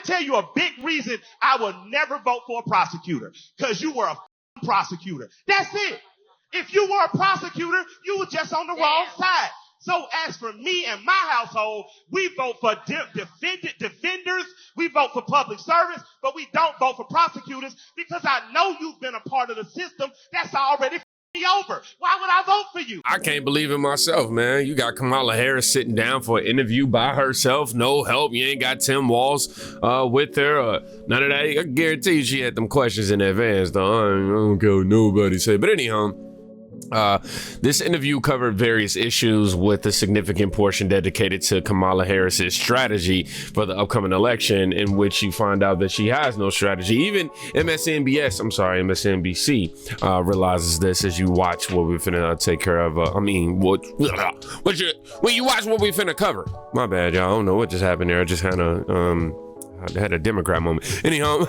tell you a big reason I will never vote for a prosecutor. Because you were a prosecutor. That's it. If you were a prosecutor, you were just on the wrong side. So as for me and my household, we vote for defenders, we vote for public service, but we don't vote for prosecutors because I know you've been a part of the system that's already me over. Why would I vote for you? I can't believe it myself, man. You got Kamala Harris sitting down for an interview by herself, no help. You ain't got Tim Walz with her, none of that. I guarantee you she had them questions in advance, though. I don't care what nobody say. But anyhow, this interview covered various issues with a significant portion dedicated to Kamala Harris's strategy for the upcoming election, in which you find out that she has no strategy. Even MSNBC realizes this as you watch what we're finna take care of. When you watch what we finna cover. My bad, y'all. I don't know what just happened there. I just had a Democrat moment. Anyhow,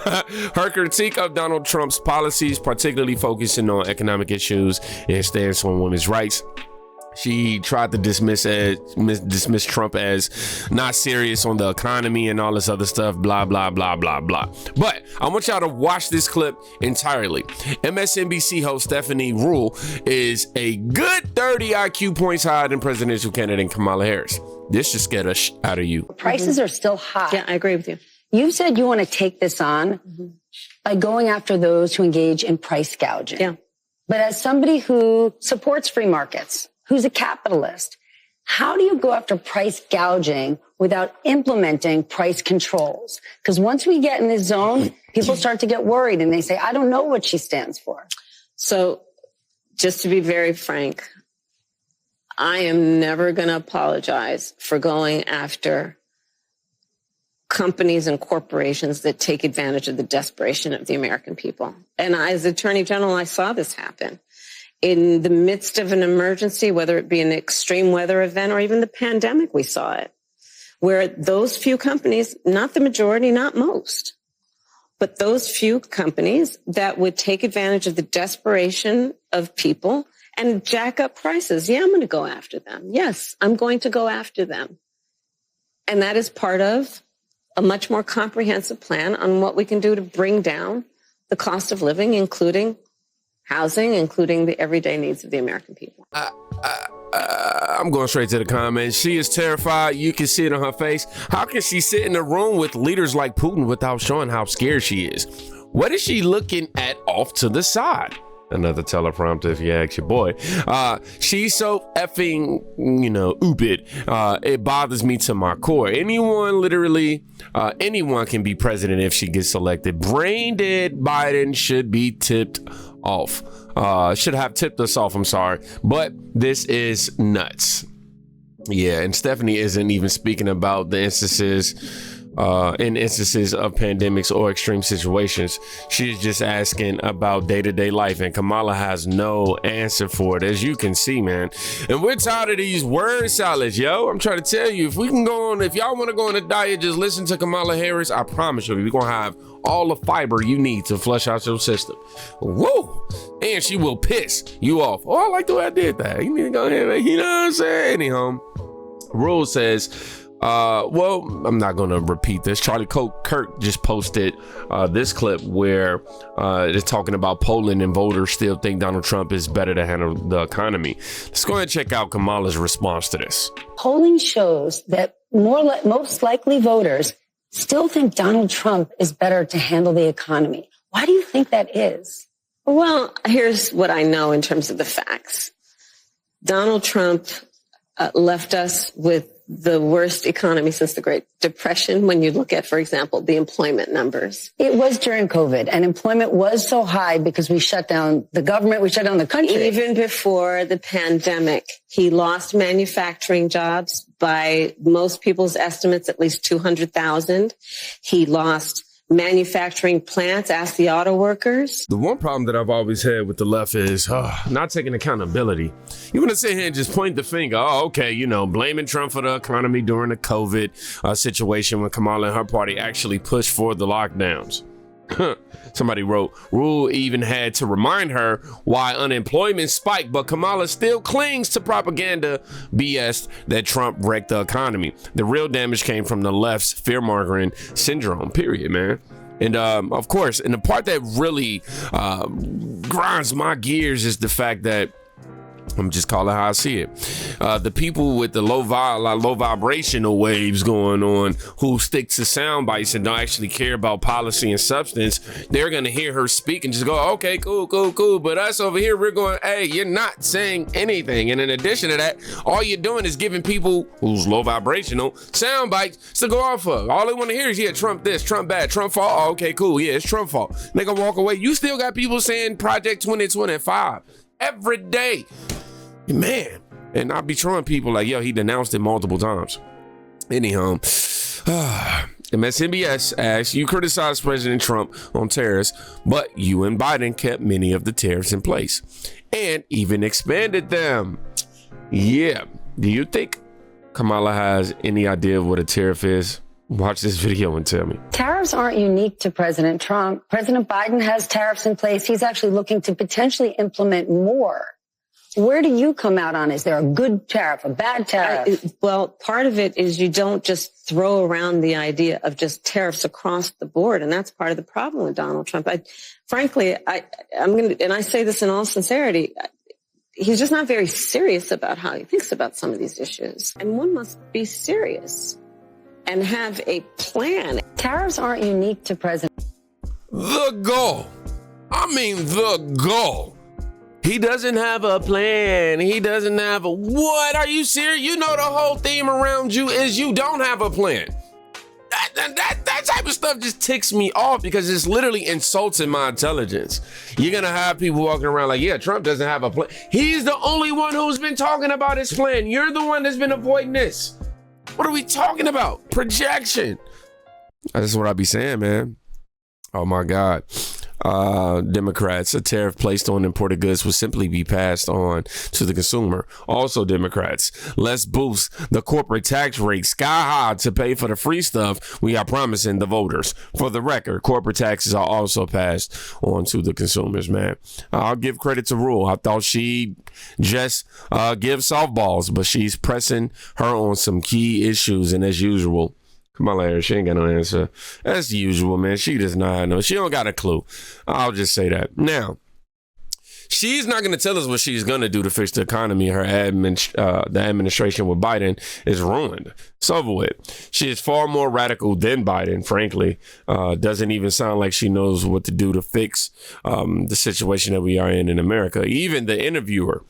her critique of Donald Trump's policies, particularly focusing on economic issues and stance on women's rights. She tried to dismiss Trump as not serious on the economy and all this other stuff, blah, blah, blah, blah, blah. But I want y'all to watch this clip entirely. MSNBC host Stephanie Ruhle is a good 30 IQ points higher than presidential candidate Kamala Harris. This should scare the out of you. Prices are still high. Yeah, I agree with you. You said you want to take this on by going after those who engage in price gouging. Yeah. But as somebody who supports free markets, who's a capitalist, how do you go after price gouging without implementing price controls? Because once we get in this zone, people start to get worried and they say, I don't know what she stands for. So just to be very frank, I am never going to apologize for going after companies and corporations that take advantage of the desperation of the American people. And as Attorney General, I saw this happen. In the midst of an emergency, whether it be an extreme weather event or even the pandemic, we saw it, where those few companies, not the majority, not most, but those few companies that would take advantage of the desperation of people and jack up prices. Yeah, I'm going to go after them. Yes, I'm going to go after them. And that is part of a much more comprehensive plan on what we can do to bring down the cost of living, including housing, including the everyday needs of the American people. I'm going straight to the comments. She is terrified. You can see it on her face. How can she sit in a room with leaders like Putin without showing how scared she is? What is she looking at off to the side? Another teleprompter if you ask your boy. She's so effing, oopid. It bothers me to my core. Anyone can be president if she gets elected. Brain dead Biden should be tipped off. Should have tipped us off, I'm sorry. But this is nuts. Yeah, and Stephanie isn't even speaking about the instances of pandemics or extreme situations. She's just asking about day-to-day life, and Kamala has no answer for it, as you can see, man. And we're tired of these word salads, yo. I'm trying to tell you, if y'all want to go on a diet, just listen to Kamala Harris. I promise you, we're going to have all the fiber you need to flush out your system. Woo! And she will piss you off. Oh, I like the way I did that. You need to go ahead, you know what I'm saying? Anyhow, Rule says, I'm not going to repeat this. Charlie Kirk just posted this clip where it's talking about Poland and voters still think Donald Trump is better to handle the economy. Let's go ahead and check out Kamala's response to this. Polling shows that most likely voters still think Donald Trump is better to handle the economy. Why do you think that is? Well, here's what I know in terms of the facts. Donald Trump left us with the worst economy since the Great Depression when you look at, for example, the employment numbers. It was during COVID, and employment was so high because we shut down the government, we shut down the country. Even before the pandemic, he lost manufacturing jobs by most people's estimates, at least 200,000. He lost manufacturing plants, ask the auto workers. The one problem that I've always had with the left is not taking accountability. You want to sit here and just point the finger. Oh, okay, blaming Trump for the economy during the COVID situation when Kamala and her party actually pushed for the lockdowns. Somebody wrote, Rule even had to remind her why unemployment spiked, but Kamala still clings to propaganda BS that Trump wrecked the economy. The real damage came from the left's fear-mongering syndrome, period, man. And of course, and the part that really grinds my gears is the fact that, I'm just calling how I see it. The people with the low vibrational waves going on who stick to sound bites and don't actually care about policy and substance, they're going to hear her speak and just go, okay, cool. But us over here, we're going, hey, you're not saying anything. And in addition to that, all you're doing is giving people who's low vibrational sound bites to go off of. All they want to hear is, yeah, Trump this, Trump bad, Trump fault. Oh, okay, cool. Yeah, it's Trump fault. They gonna walk away. You still got people saying Project 2025 every day. Man, and I'll be trolling people like, yo, he denounced it multiple times. Anyhow, MSNBC asks, you criticized President Trump on tariffs, but you and Biden kept many of the tariffs in place and even expanded them. Yeah. Do you think Kamala has any idea of what a tariff is? Watch this video and tell me. Tariffs aren't unique to President Trump. President Biden has tariffs in place. He's actually looking to potentially implement more. Where do you come out on? Is there a good tariff, a bad tariff? Well, part of it is you don't just throw around the idea of just tariffs across the board. And that's part of the problem with Donald Trump. Frankly, I'm going to, and I say this in all sincerity, he's just not very serious about how he thinks about some of these issues. And one must be serious and have a plan. Tariffs aren't unique to President. The goal. The goal. He doesn't have a plan. He doesn't have a, what? Are you serious? You know the whole theme around you is you don't have a plan. That type of stuff just ticks me off because it's literally insulting my intelligence. You're going to have people walking around like, yeah, Trump doesn't have a plan. He's the only one who's been talking about his plan. You're the one that's been avoiding this. What are we talking about? Projection. That's what I be saying, man. Oh, my God. Democrats, a tariff placed on imported goods will simply be passed on to the consumer. Also, Democrats, let's boost the corporate tax rate sky high to pay for the free stuff we are promising the voters. For the record, corporate taxes are also passed on to the consumers, man. I'll give credit to Rule. I thought she just give softballs, but she's pressing her on some key issues, and as usual, Kamala, she ain't got no answer. That's the usual, man. She does not know. She don't got a clue. I'll just say that. Now, she's not going to tell us what she's going to do to fix the economy. Her the administration with Biden is ruined. It's over with. She is far more radical than Biden, frankly. Doesn't even sound like she knows what to do to fix the situation that we are in America. Even the interviewer,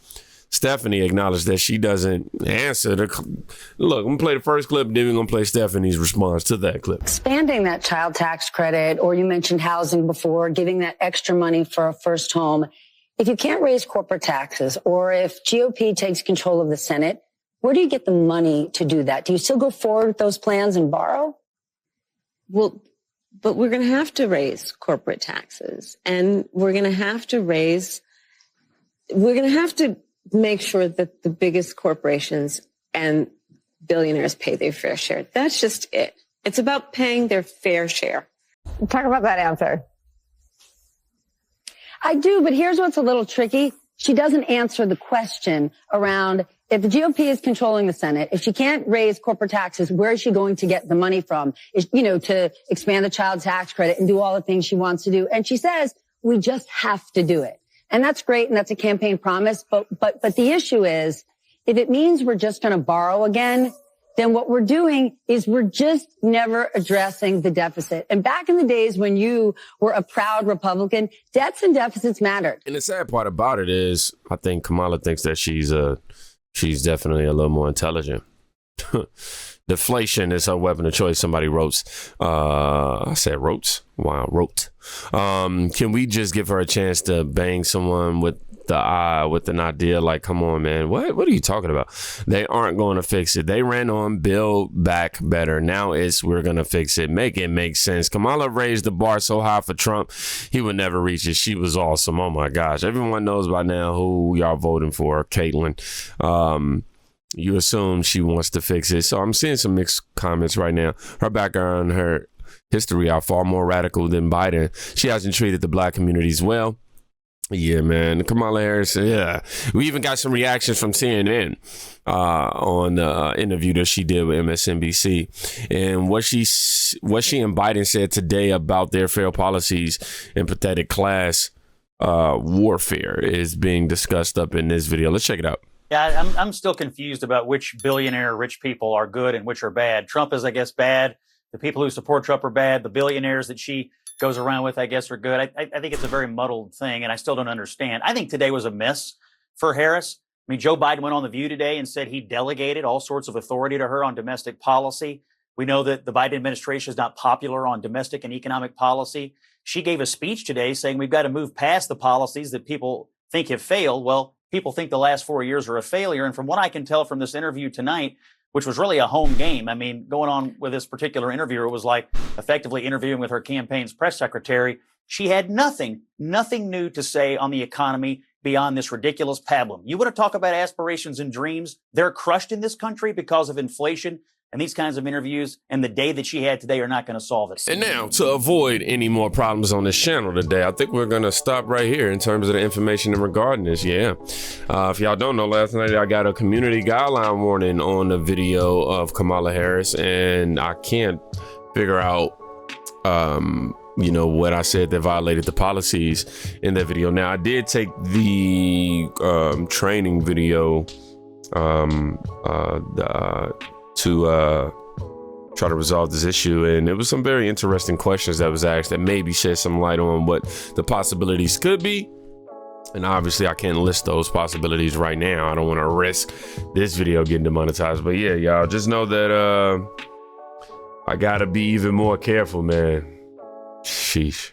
Stephanie, acknowledged that she doesn't answer look, I'm gonna play the first clip, then we're gonna play Stephanie's response to that clip. Expanding that child tax credit, or you mentioned housing before, giving that extra money for a first home. If you can't raise corporate taxes, or if GOP takes control of the Senate, where do you get the money to do that? Do you still go forward with those plans and borrow? Well, but we're going to have to raise corporate taxes, and we're going to have to make sure that the biggest corporations and billionaires pay their fair share. That's just it. It's about paying their fair share. Talk about that answer. I do, but here's what's a little tricky. She doesn't answer the question around if the GOP is controlling the Senate, if she can't raise corporate taxes, where is she going to get the money from? To expand the child tax credit and do all the things she wants to do. And she says, we just have to do it. And that's great. And that's a campaign promise. But the issue is, if it means we're just going to borrow again, then what we're doing is we're just never addressing the deficit. And back in the days when you were a proud Republican, debts and deficits mattered. And the sad part about it is, I think Kamala thinks that she's definitely a little more intelligent. Deflation is her weapon of choice. Somebody wrote. I said wrote. Wow, wrote. Can we just give her a chance to bang someone with the eye with an idea like, come on, man, what are you talking about? They aren't going to fix it. They ran on Build Back Better. Now we're going to fix it. Make it make sense. Kamala raised the bar so high for Trump, he would never reach it. She was awesome. Oh, my gosh. Everyone knows by now who y'all voting for, Caitlyn. You assume she wants to fix it. So I'm seeing some mixed comments right now. Her background, history are far more radical than Biden. She hasn't treated the black communities well. Yeah, man. Kamala Harris. Yeah, we even got some reactions from CNN on the interview that she did with MSNBC, and what she and Biden said today about their failed policies and pathetic class warfare is being discussed up in this video. Let's check it out. Yeah, I'm still confused about which billionaire rich people are good and which are bad. Trump is, I guess, bad. The people who support Trump are bad. The billionaires that she goes around with, I guess, are good. I think it's a very muddled thing, and I still don't understand. I think today was a miss for Harris. I mean, Joe Biden went on The View today and said he delegated all sorts of authority to her on domestic policy. We know that the Biden administration is not popular on domestic and economic policy. She gave a speech today saying we've got to move past the policies that people think have failed. Well, people think the last 4 years are a failure. And from what I can tell from this interview tonight, which was really a home game. I mean, going on with this particular interviewer, it was like effectively interviewing with her campaign's press secretary. She had nothing new to say on the economy beyond this ridiculous pablum. You want to talk about aspirations and dreams? They're crushed in this country because of inflation. And these kinds of interviews and the day that she had today are not going to solve it. And now, to avoid any more problems on this channel today, I think we're going to stop right here in terms of the information in regarding this. Yeah. If y'all don't know, last night I got a community guideline warning on the video of Kamala Harris, and I can't figure out, you know, what I said that violated the policies in that video. Now, I did take the training video to try to resolve this issue, and it was some very interesting questions that was asked that maybe shed some light on what the possibilities could be. And obviously I can't list those possibilities right now. I don't want to risk this video getting demonetized, but yeah, y'all just know that I gotta be even more careful, man. Sheesh.